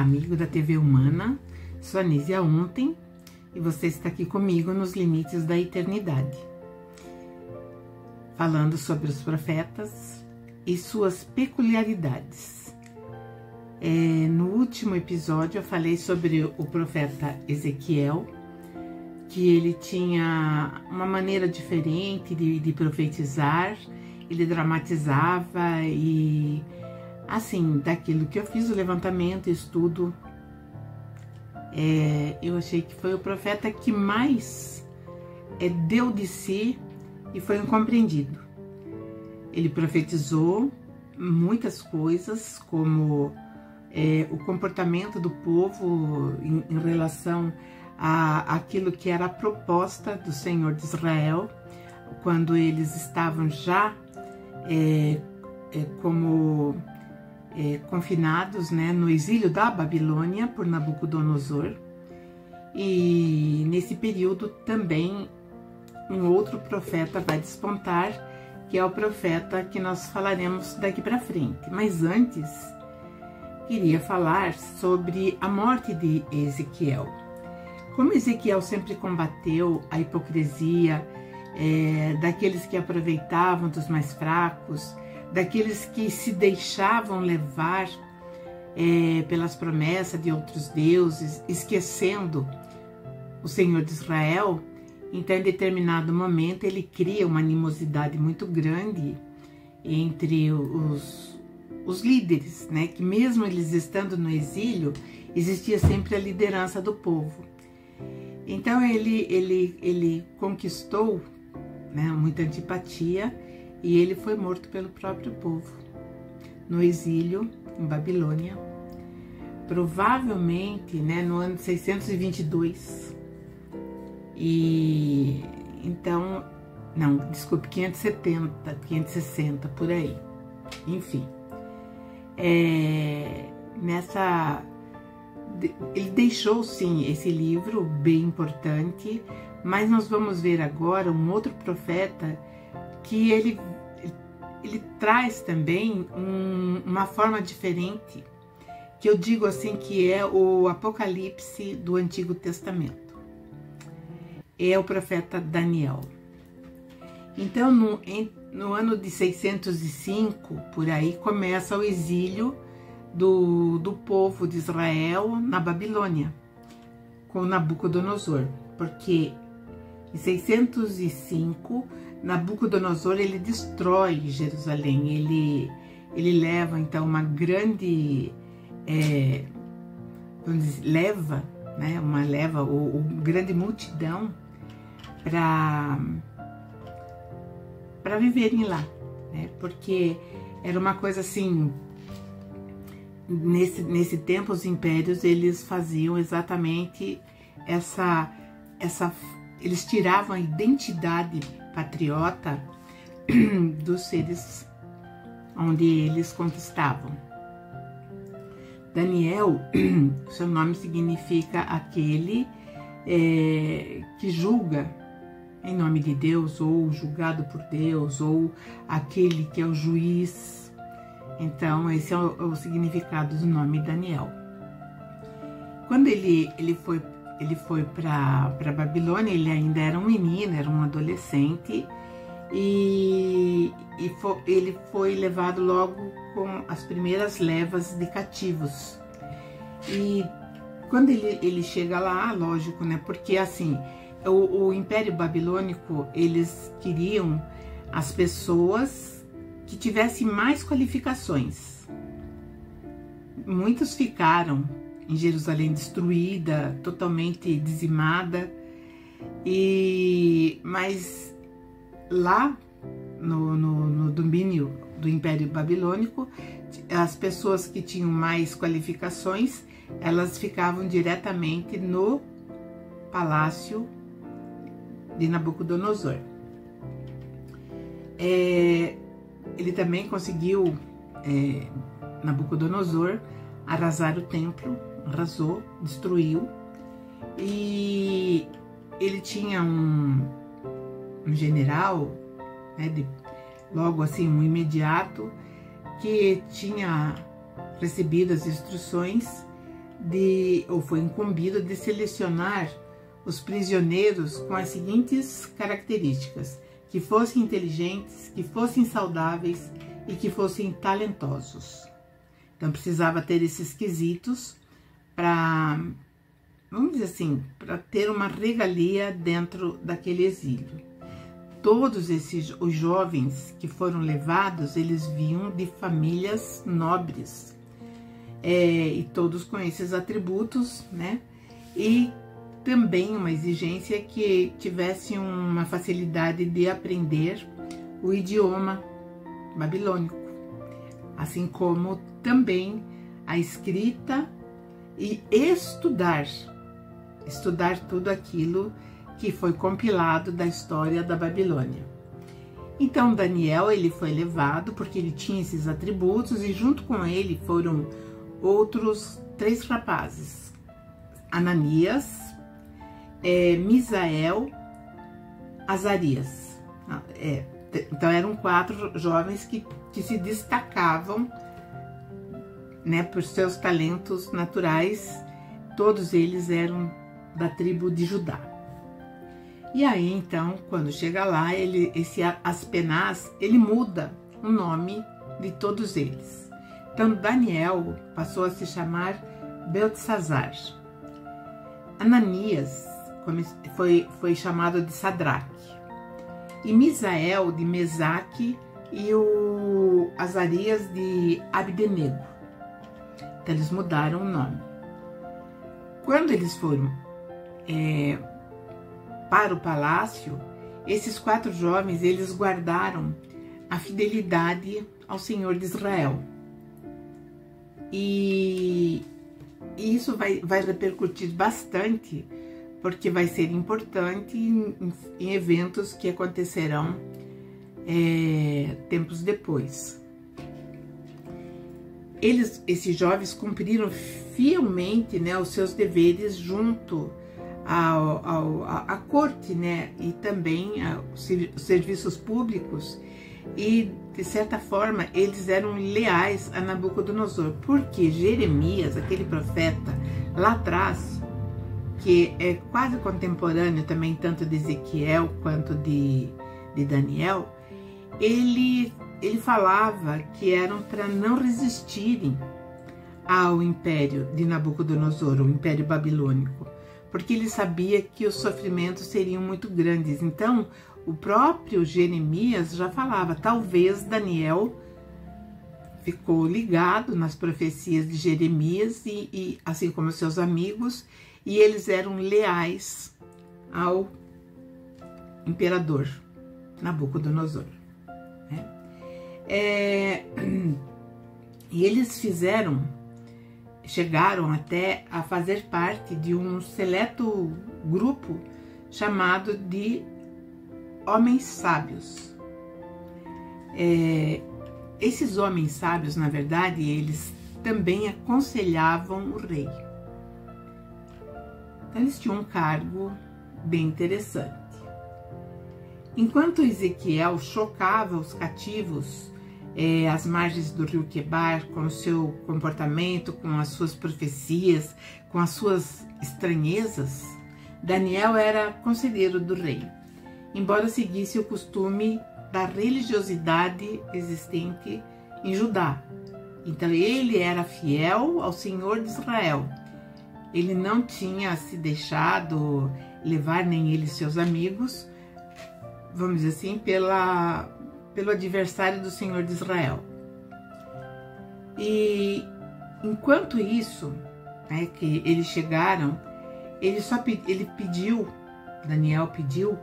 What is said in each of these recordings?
amigo da TV Humana, sou Anísia Ontem e você está aqui comigo nos Limites da Eternidade, falando sobre os profetas e suas peculiaridades. No último episódio eu falei sobre o profeta Ezequiel, que ele tinha uma maneira diferente de profetizar, ele dramatizava e, assim, daquilo que eu fiz o levantamento, estudo, eu achei que foi o profeta que mais deu de si e foi incompreendido. Ele profetizou muitas coisas, como o comportamento do povo em relação àquilo que era a proposta do Senhor de Israel, quando eles estavam já confinados, no exílio da Babilônia por Nabucodonosor. E nesse período também um outro profeta vai despontar, que é o profeta que nós falaremos daqui para frente. Mas antes, queria falar sobre a morte de Ezequiel. Como Ezequiel sempre combateu a hipocrisia daqueles que aproveitavam dos mais fracos, daqueles que se deixavam levar pelas promessas de outros deuses, esquecendo o Senhor de Israel, então em determinado momento ele cria uma animosidade muito grande entre os líderes, que mesmo eles estando no exílio, existia sempre a liderança do povo. Então ele conquistou muita antipatia e ele foi morto pelo próprio povo no exílio em Babilônia, provavelmente no ano 622. E então, não, desculpe, 570, 560, por aí. Enfim, ele deixou sim esse livro bem importante, mas nós vamos ver agora um outro profeta que ele traz também uma forma diferente, que eu digo assim que é o Apocalipse do Antigo Testamento. É o profeta Daniel. Então, no ano de 605, por aí, começa o exílio do povo de Israel na Babilônia, com Nabucodonosor, porque em 605, Nabucodonosor ele destrói Jerusalém, ele leva então uma grande grande multidão para viverem lá, porque era uma coisa assim. Nesse tempo, os impérios eles faziam exatamente eles tiravam a identidade patriota dos seres onde eles conquistavam. Daniel, seu nome significa aquele que julga em nome de Deus, ou julgado por Deus, ou aquele que é o juiz. Então, esse é o significado do nome Daniel. Quando ele foi para Babilônia, ele ainda era um menino, era um adolescente, e ele foi levado logo com as primeiras levas de cativos. E quando ele chega lá, lógico, porque assim, o Império Babilônico, eles queriam as pessoas que tivessem mais qualificações. Muitos ficaram em Jerusalém destruída, totalmente dizimada, mas lá no domínio do Império Babilônico, as pessoas que tinham mais qualificações, elas ficavam diretamente no palácio de Nabucodonosor. Ele também conseguiu, Nabucodonosor, arrasar o templo, arrasou, destruiu, e ele tinha um general, logo assim, um imediato, que tinha recebido as instruções ou foi incumbido de selecionar os prisioneiros com as seguintes características: que fossem inteligentes, que fossem saudáveis e que fossem talentosos. Então precisava ter esses quesitos para, vamos dizer assim, para ter uma regalia dentro daquele exílio. Todos os jovens que foram levados, eles vinham de famílias nobres, e todos com esses atributos, né? E também uma exigência que tivessem uma facilidade de aprender o idioma babilônico, assim como também a escrita e estudar tudo aquilo que foi compilado da história da Babilônia. Então Daniel, ele foi levado porque ele tinha esses atributos, e junto com ele foram outros 3 rapazes: Ananias, Misael, Azarias. Então eram 4 jovens que se destacavam, né, por seus talentos naturais. Todos eles eram da tribo de Judá. E aí então, quando chega lá, esse Aspenaz, ele muda o nome de todos eles. Então Daniel passou a se chamar Beltesazar. Ananias foi chamado de Sadraque, e Misael de Mesaque, e o Azarias de Abdenego. Então eles mudaram o nome. Quando eles foram para o palácio, esses 4 jovens, eles guardaram a fidelidade ao Senhor de Israel. E isso vai repercutir bastante, porque vai ser importante em eventos que acontecerão tempos depois. Esses jovens cumpriram fielmente, né, os seus deveres junto à corte, né, e também aos serviços públicos, e de certa forma eles eram leais a Nabucodonosor, porque Jeremias, aquele profeta lá atrás, que é quase contemporâneo também tanto de Ezequiel quanto de Daniel, ele falava que eram para não resistirem ao império de Nabucodonosor, o império babilônico, porque ele sabia que os sofrimentos seriam muito grandes. Então, o próprio Jeremias já falava, talvez Daniel ficou ligado nas profecias de Jeremias, e assim como seus amigos, e eles eram leais ao imperador Nabucodonosor, né? E eles chegaram até a fazer parte de um seleto grupo chamado de homens sábios. Esses homens sábios, na verdade, eles também aconselhavam o rei. Então, eles tinham um cargo bem interessante. Enquanto Ezequiel chocava os cativos às margens do rio Quebar, com o seu comportamento, com as suas profecias, com as suas estranhezas, Daniel era conselheiro do rei, embora seguisse o costume da religiosidade existente em Judá. Então ele era fiel ao Senhor de Israel. Ele não tinha se deixado levar, nem ele e seus amigos, vamos dizer assim, pelo adversário do Senhor de Israel. E enquanto isso, né, que eles chegaram, Daniel pediu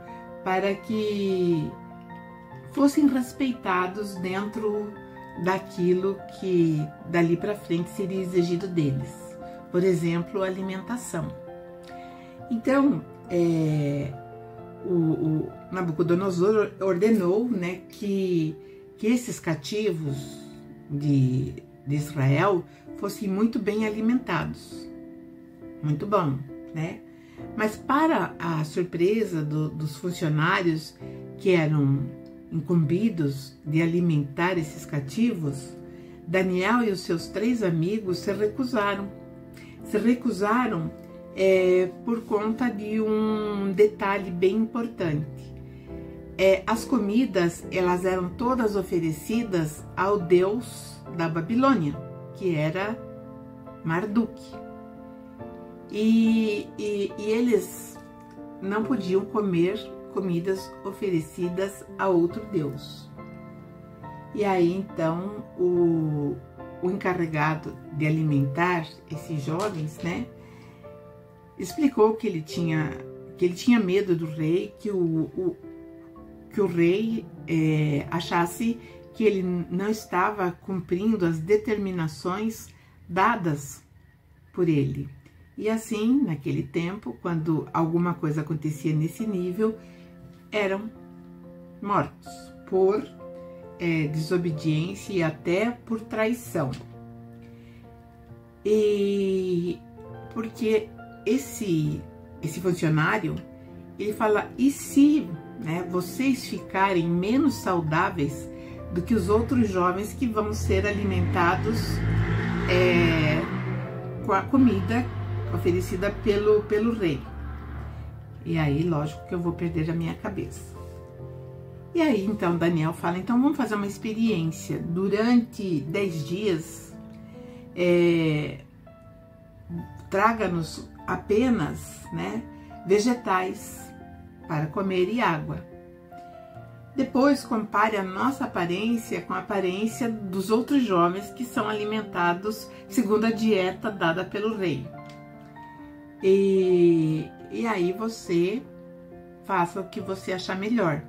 para que fossem respeitados dentro daquilo que dali para frente seria exigido deles. Por exemplo, alimentação. Então, o Nabucodonosor ordenou, né, que esses cativos de Israel fossem muito bem alimentados. Muito bom, né? Mas para a surpresa dos funcionários que eram incumbidos de alimentar esses cativos, Daniel e os seus 3 amigos se recusaram. se recusaram por conta de um detalhe bem importante. As comidas, elas eram todas oferecidas ao deus da Babilônia, que era Marduk. E eles não podiam comer comidas oferecidas a outro deus. E aí, então, o encarregado de alimentar esses jovens, né, explicou que ele tinha medo do rei, que o rei achasse que ele não estava cumprindo as determinações dadas por ele. E assim, naquele tempo, quando alguma coisa acontecia nesse nível, eram mortos por desobediência e até por traição. E porque esse funcionário, ele fala, e se, né, vocês ficarem menos saudáveis do que os outros jovens que vão ser alimentados com a comida oferecida pelo rei? E aí, lógico que eu vou perder a minha cabeça. E aí, então, Daniel fala, então vamos fazer uma experiência. Durante 10 dias, traga-nos apenas, né, vegetais para comer e água. Depois, compare a nossa aparência com a aparência dos outros jovens que são alimentados segundo a dieta dada pelo rei. E aí você faça o que você achar melhor.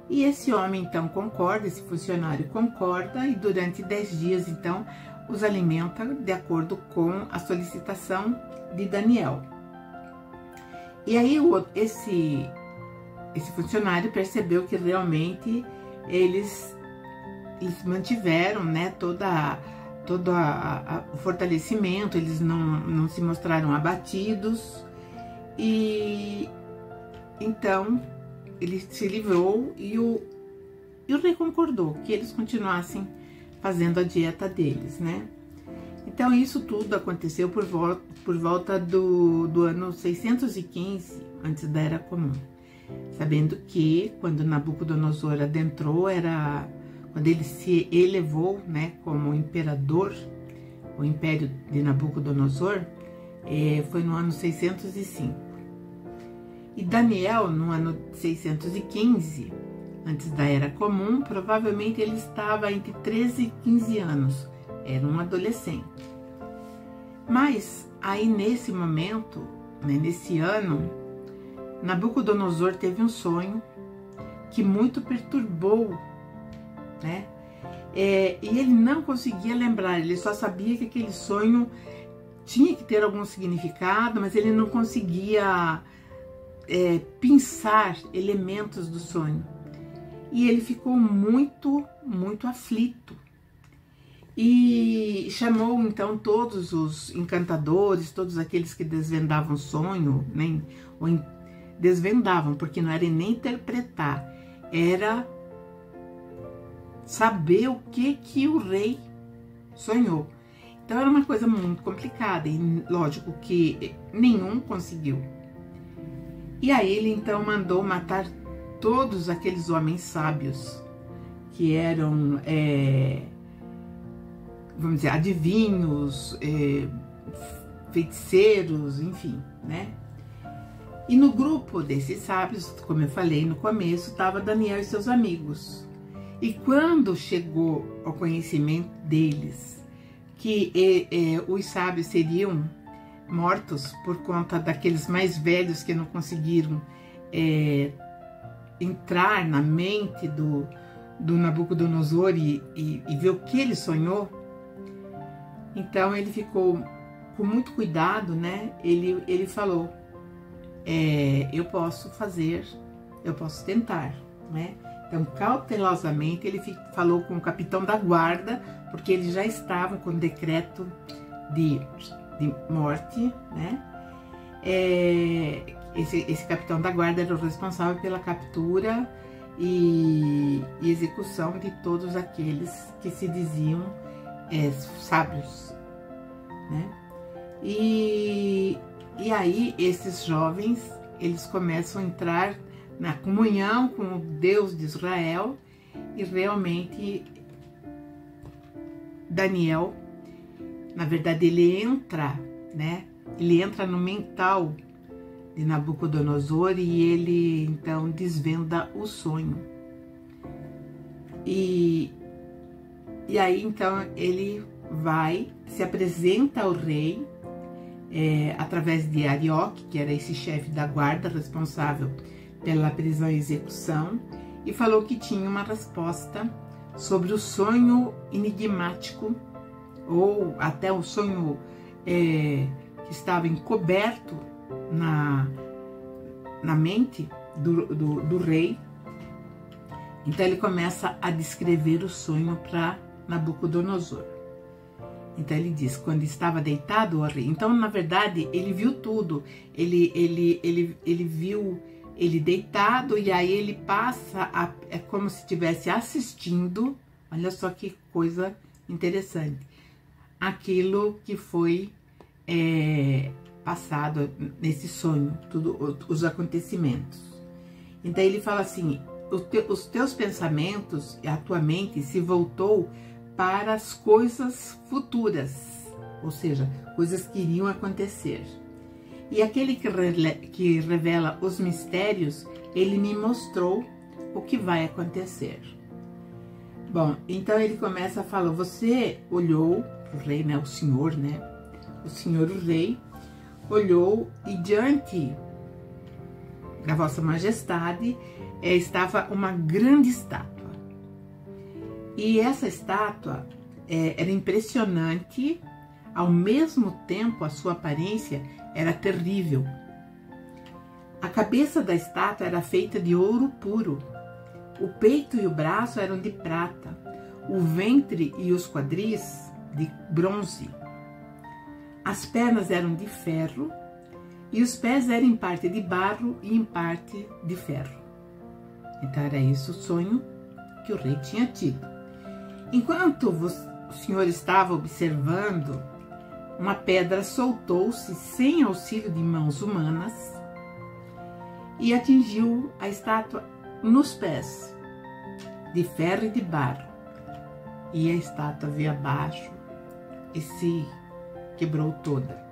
E esse homem, então, concorda, esse funcionário concorda, e durante 10 dias, então, os alimenta de acordo com a solicitação de Daniel. E aí esse funcionário percebeu que realmente eles mantiveram, né, todo o fortalecimento, eles não se mostraram abatidos, e então ele se livrou e o rei concordou que eles continuassem fazendo a dieta deles, né? Então isso tudo aconteceu por volta do ano 615 antes da Era Comum, sabendo que quando Nabucodonosor adentrou, quando ele se elevou, né, como imperador, o império de Nabucodonosor, foi no ano 605. E Daniel, no ano 615, antes da Era Comum, provavelmente ele estava entre 13 e 15 anos, era um adolescente. Mas aí nesse momento, né, nesse ano, Nabucodonosor teve um sonho que muito perturbou, né? E ele não conseguia lembrar, ele só sabia que aquele sonho tinha que ter algum significado, mas ele não conseguia pensar elementos do sonho. E ele ficou muito, muito aflito. E chamou então todos os encantadores, todos aqueles que desvendavam sonho, né? Ou desvendavam, porque não era nem interpretar, era saber o que o rei sonhou. Então era uma coisa muito complicada e lógico que nenhum conseguiu. E aí ele então mandou matar todos aqueles homens sábios que eram, vamos dizer, adivinhos, feiticeiros, enfim, né? E no grupo desses sábios, como eu falei no começo, estava Daniel e seus amigos. E quando chegou ao conhecimento deles que os sábios seriam mortos por conta daqueles mais velhos que não conseguiram entrar na mente do Nabucodonosor e ver o que ele sonhou, então ele ficou com muito cuidado, né? Ele falou, eu posso tentar, né? Então, cautelosamente, ele falou com o capitão da guarda, porque ele já estava com decreto de morte, né? Esse capitão da guarda era o responsável pela captura e execução de todos aqueles que se diziam sábios, né? E aí esses jovens, eles começam a entrar na comunhão com o Deus de Israel, e realmente Daniel, na verdade, ele entra, né? Ele entra no mental de Nabucodonosor e ele então desvenda o sonho. E aí então ele vai, se apresenta ao rei através de Arioque, que era esse chefe da guarda responsável pela prisão e execução, e falou que tinha uma resposta sobre o sonho enigmático, ou até o sonho que estava encoberto na mente do rei. Então ele começa a descrever o sonho para Nabucodonosor. Então ele diz, quando estava deitado o rei. Então, na verdade, ele viu tudo. Ele viu ele deitado, e aí ele passa, é como se estivesse assistindo, olha só que coisa interessante, aquilo que foi passado nesse sonho, os acontecimentos. Então ele fala assim, os teus pensamentos, a tua mente se voltou para as coisas futuras, ou seja, coisas que iriam acontecer. E aquele que revela os mistérios, ele me mostrou o que vai acontecer. Bom, então ele começa a falar, você olhou, o rei, né, o senhor, né, o senhor, o rei, olhou e diante da vossa majestade estava uma grande estátua. E essa estátua era impressionante, ao mesmo tempo a sua aparência era terrível. A cabeça da estátua era feita de ouro puro, o peito e o braço eram de prata, o ventre e os quadris de bronze, as pernas eram de ferro e os pés eram em parte de barro e em parte de ferro. Então era isso o sonho que o rei tinha tido. Enquanto o senhor estava observando, uma pedra soltou-se sem auxílio de mãos humanas e atingiu a estátua nos pés, de ferro e de barro. E a estátua veio abaixo e se quebrou toda.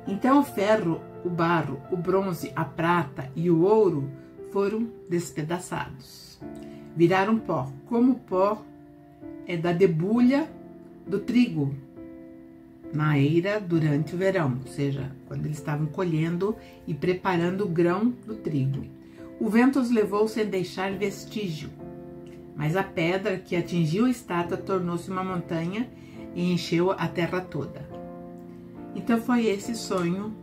Então o ferro, o barro, o bronze, a prata e o ouro foram despedaçados. Viraram pó, como o pó da debulha do trigo na eira durante o verão, ou seja, quando eles estavam colhendo e preparando o grão do trigo. O vento os levou sem deixar vestígio, mas a pedra que atingiu a estátua tornou-se uma montanha e encheu a terra toda. Então foi esse sonho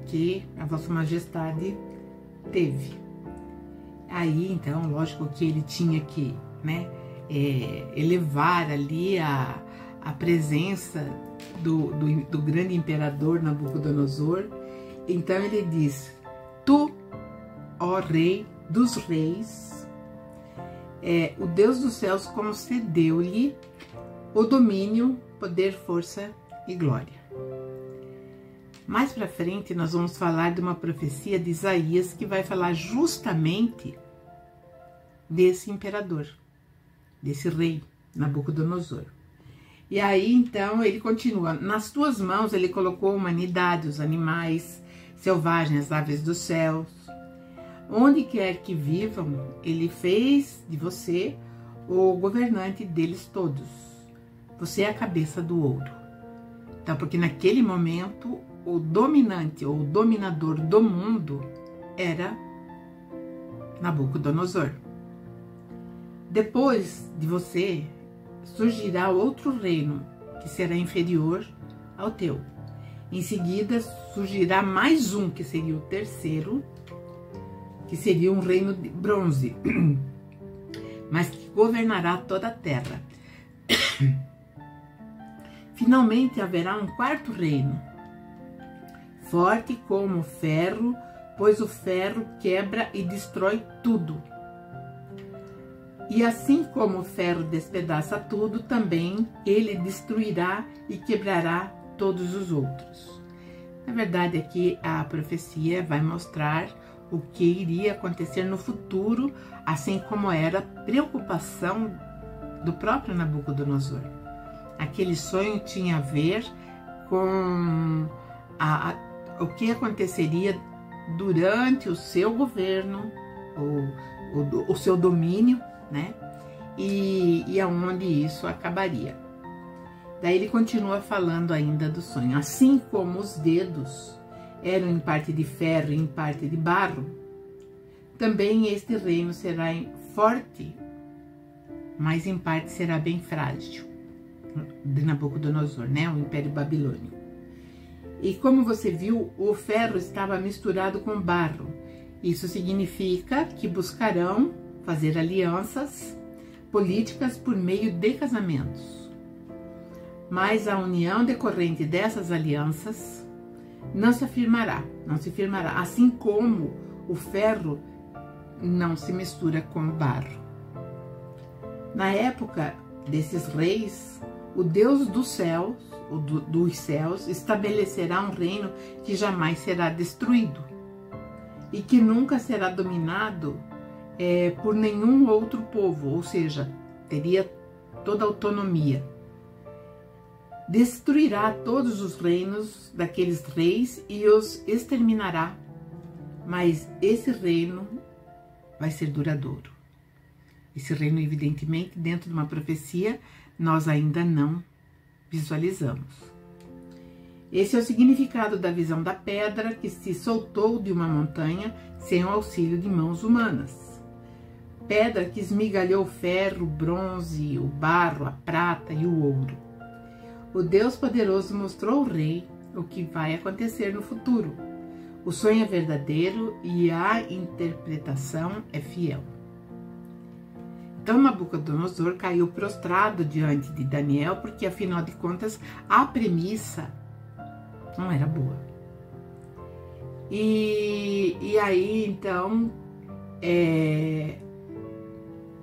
que a Vossa Majestade teve. Aí, então, lógico que ele tinha que, né, elevar ali a presença do grande imperador Nabucodonosor. Então ele diz, tu, ó rei dos reis, o Deus dos céus concedeu-lhe o domínio, poder, força e glória. Mais para frente nós vamos falar de uma profecia de Isaías que vai falar justamente desse imperador, desse rei Nabucodonosor. E aí, então, ele continua. Nas tuas mãos ele colocou a humanidade, os animais selvagens, as aves dos céus. Onde quer que vivam, ele fez de você o governante deles todos. Você é a cabeça do ouro. Então, porque naquele momento, o dominante ou o dominador do mundo era Nabucodonosor. Depois de você, surgirá outro reino que será inferior ao teu. Em seguida surgirá mais um, que seria o terceiro, que seria um reino de bronze, mas que governará toda a terra. Finalmente haverá um quarto reino, forte como o ferro, pois o ferro quebra e destrói tudo. E assim como o ferro despedaça tudo, também ele destruirá e quebrará todos os outros. Na verdade, aqui a profecia vai mostrar o que iria acontecer no futuro, assim como era a preocupação do próprio Nabucodonosor. Aquele sonho tinha a ver com o que aconteceria durante o seu governo, o seu domínio, né? E aonde isso acabaria. Daí ele continua falando ainda do sonho. Assim como os dedos eram em parte de ferro e em parte de barro, também este reino será forte, mas em parte será bem frágil, de Nabucodonosor, né? O Império Babilônico. E como você viu, o ferro estava misturado com barro. Isso significa que buscarão fazer alianças políticas por meio de casamentos. Mas a união decorrente dessas alianças não se firmará, assim como o ferro não se mistura com o barro. Na época desses reis, o Deus dos céus, dos céus, estabelecerá um reino que jamais será destruído e que nunca será dominado por nenhum outro povo, ou seja, teria toda a autonomia. Destruirá todos os reinos daqueles reis e os exterminará, mas esse reino vai ser duradouro. Esse reino, evidentemente, dentro de uma profecia, nós ainda não visualizamos. Esse é o significado da visão da pedra que se soltou de uma montanha sem o auxílio de mãos humanas. Pedra que esmigalhou o ferro, o bronze, o barro, a prata e o ouro. O Deus poderoso mostrou ao rei o que vai acontecer no futuro. O sonho é verdadeiro e a interpretação é fiel. Então Nabucodonosor caiu prostrado diante de Daniel, porque afinal de contas a premissa não era boa. E aí então,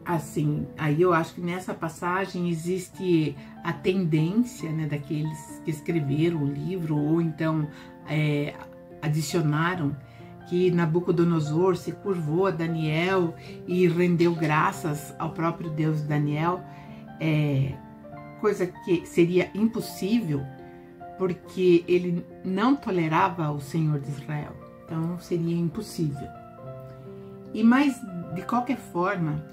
assim, aí eu acho que nessa passagem existe a tendência, né, daqueles que escreveram o livro ou então adicionaram que Nabucodonosor se curvou a Daniel e rendeu graças ao próprio Deus Daniel, coisa que seria impossível porque ele não tolerava o Senhor de Israel, então seria impossível. Mas de qualquer forma,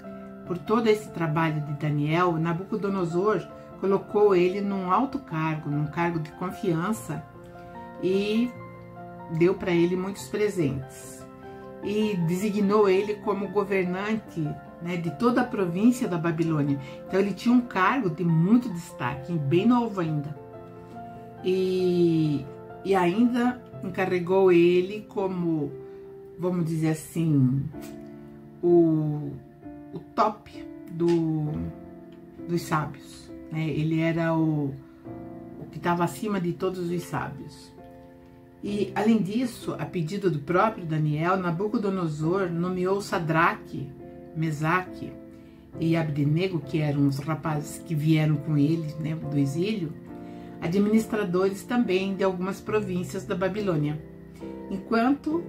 por todo esse trabalho de Daniel, Nabucodonosor colocou ele num alto cargo, num cargo de confiança e deu para ele muitos presentes. E designou ele como governante, né, de toda a província da Babilônia. Então ele tinha um cargo de muito destaque, bem novo ainda. E ainda encarregou ele como, vamos dizer assim, o top dos sábios, né? Ele era o que estava acima de todos os sábios. E além disso, a pedido do próprio Daniel, Nabucodonosor nomeou Sadraque, Mesaque e Abdenego, que eram os rapazes que vieram com ele, né, do exílio, administradores também de algumas províncias da Babilônia, enquanto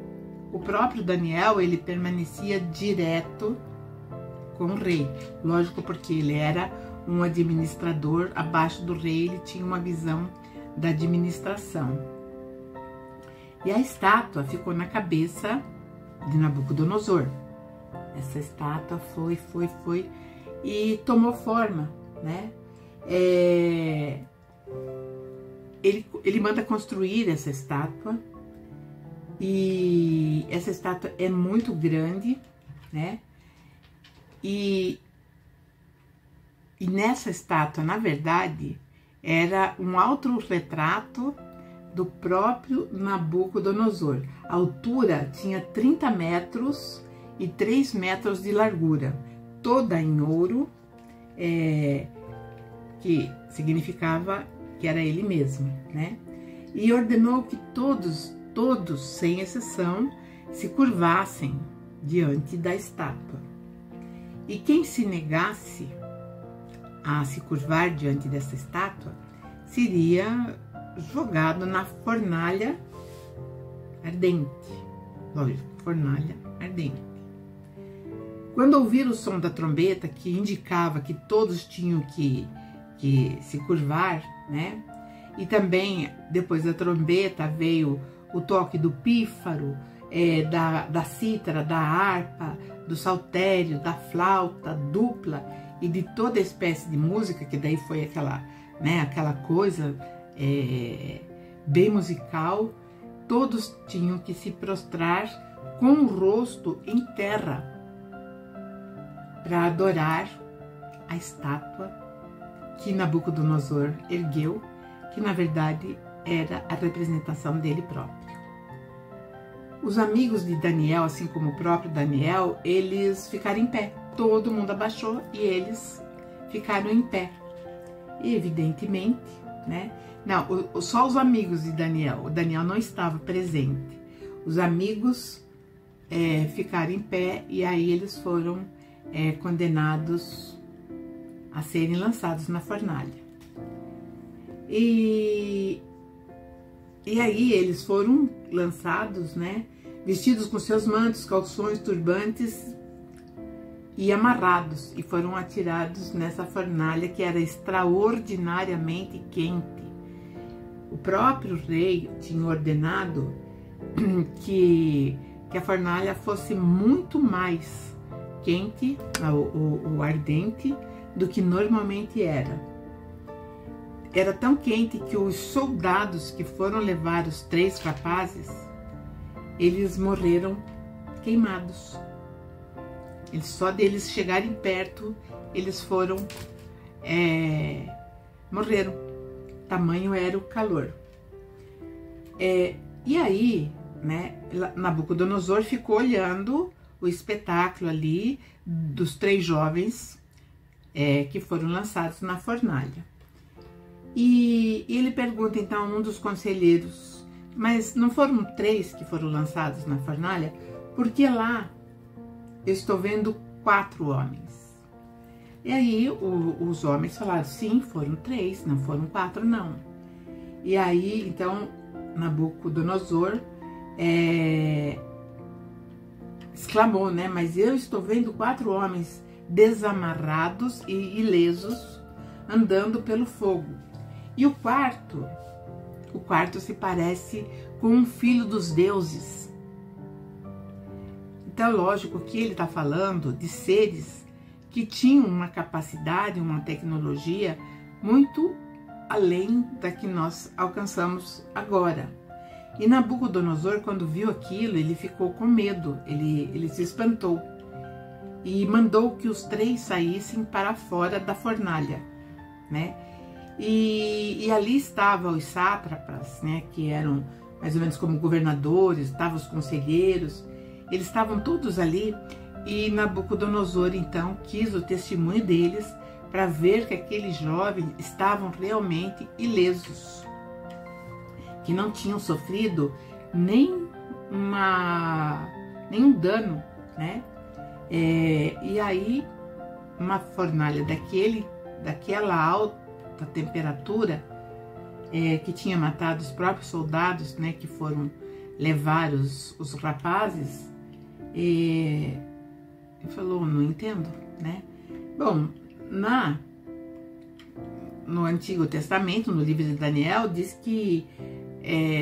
o próprio Daniel ele permanecia direto com o rei, lógico, porque ele era um administrador abaixo do rei, ele tinha uma visão da administração. E a estátua ficou na cabeça de Nabucodonosor. Essa estátua foi e tomou forma, né? Ele manda construir essa estátua e essa estátua é muito grande, né? E nessa estátua, na verdade, era um autorretrato do próprio Nabucodonosor. A altura tinha 30 metros e 3 metros de largura, toda em ouro, que significava que era ele mesmo, né? E ordenou que todos, sem exceção, se curvassem diante da estátua. E quem se negasse a se curvar diante dessa estátua seria jogado na fornalha ardente. Lógico, fornalha ardente. Quando ouviram o som da trombeta, que indicava que todos tinham que se curvar, né? E também, depois da trombeta, veio o toque do pífaro, da cítara, da harpa, do saltério, da flauta dupla e de toda espécie de música, que daí foi aquela, né, aquela coisa bem musical. Todos tinham que se prostrar com o rosto em terra para adorar a estátua que Nabucodonosor ergueu, que na verdade era a representação dele próprio. Os amigos de Daniel, assim como o próprio Daniel, eles ficaram em pé. Todo mundo abaixou e eles ficaram em pé. E evidentemente, né? Não, só os amigos de Daniel. O Daniel não estava presente. Os amigos ficaram em pé e aí eles foram condenados a serem lançados na fornalha. E aí eles foram lançados, né, vestidos com seus mantos, calções, turbantes e amarrados, e foram atirados nessa fornalha que era extraordinariamente quente. O próprio rei tinha ordenado que a fornalha fosse muito mais quente, o ardente, do que normalmente era. Era tão quente que os soldados que foram levar os 3 rapazes, eles morreram queimados. Só deles chegarem perto, eles foram, morreram. Tamanho era o calor. E aí, né, Nabucodonosor ficou olhando o espetáculo ali dos 3 jovens que foram lançados na fornalha. E ele pergunta então a um dos conselheiros: mas não foram 3 que foram lançados na fornalha? Porque lá eu estou vendo 4 homens. E aí os homens falaram: sim, foram 3, não foram 4 não. E aí então Nabucodonosor exclamou, né? Mas eu estou vendo 4 homens desamarrados e ilesos andando pelo fogo. E o quarto se parece com um filho dos deuses. Então, lógico que ele está falando de seres que tinham uma capacidade, uma tecnologia muito além da que nós alcançamos agora. E Nabucodonosor, quando viu aquilo, ele ficou com medo, ele se espantou e mandou que os 3 saíssem para fora da fornalha, né? E ali estavam os sátrapas, né, que eram mais ou menos como governadores, estavam os conselheiros, eles estavam todos ali, e Nabucodonosor então quis o testemunho deles para ver que aqueles jovens estavam realmente ilesos, que não tinham sofrido nenhum dano, né? E aí uma fornalha daquela alta temperatura que tinha matado os próprios soldados, né, que foram levar os rapazes, ele falou: não entendo, né? Bom, no Antigo Testamento, no livro de Daniel, diz que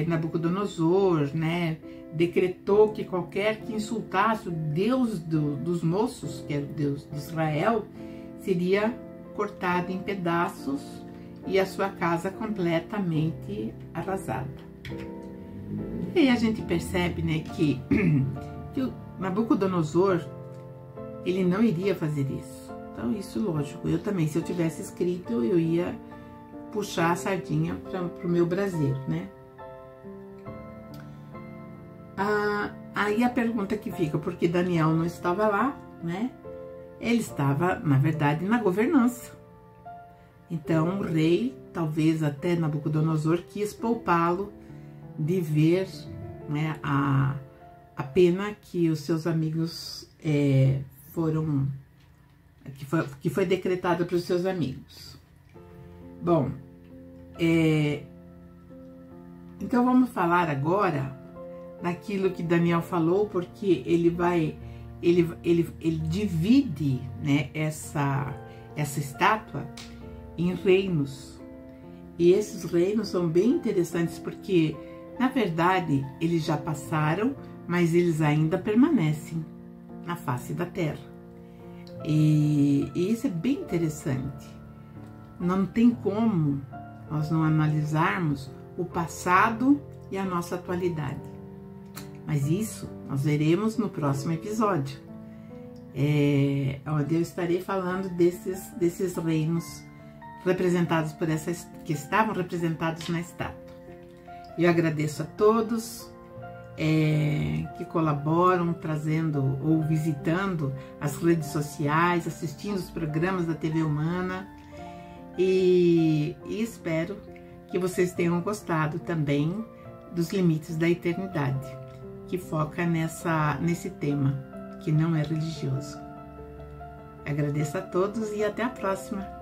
Nabucodonosor, né, decretou que qualquer que insultasse o Deus dos moços, que era o Deus de Israel, seria cortado em pedaços e a sua casa completamente arrasada. E aí a gente percebe, né, que o Nabucodonosor, ele não iria fazer isso. Então isso, lógico, eu também, se eu tivesse escrito, eu ia puxar a sardinha para o meu braseiro, né? Aí a pergunta que fica, porque Daniel não estava lá, né? Ele estava, na verdade, na governança. Então o rei, talvez até Nabucodonosor, quis poupá-lo de ver, né, a pena que os seus amigos que foi decretada para os seus amigos. Bom, Então vamos falar agora daquilo que Daniel falou, porque ele divide, né, essa estátua em reinos. E esses reinos são bem interessantes porque, na verdade, eles já passaram, mas eles ainda permanecem na face da Terra. E isso é bem interessante. Não tem como nós não analisarmos o passado e a nossa atualidade. Mas isso nós veremos no próximo episódio, onde eu estarei falando desses reinos representados por que estavam representados na estátua. Eu agradeço a todos que colaboram, trazendo ou visitando as redes sociais, assistindo os programas da TV Humana, e espero que vocês tenham gostado também dos Limites da Eternidade, que foca nesse tema, que não é religioso. Agradeço a todos e até a próxima!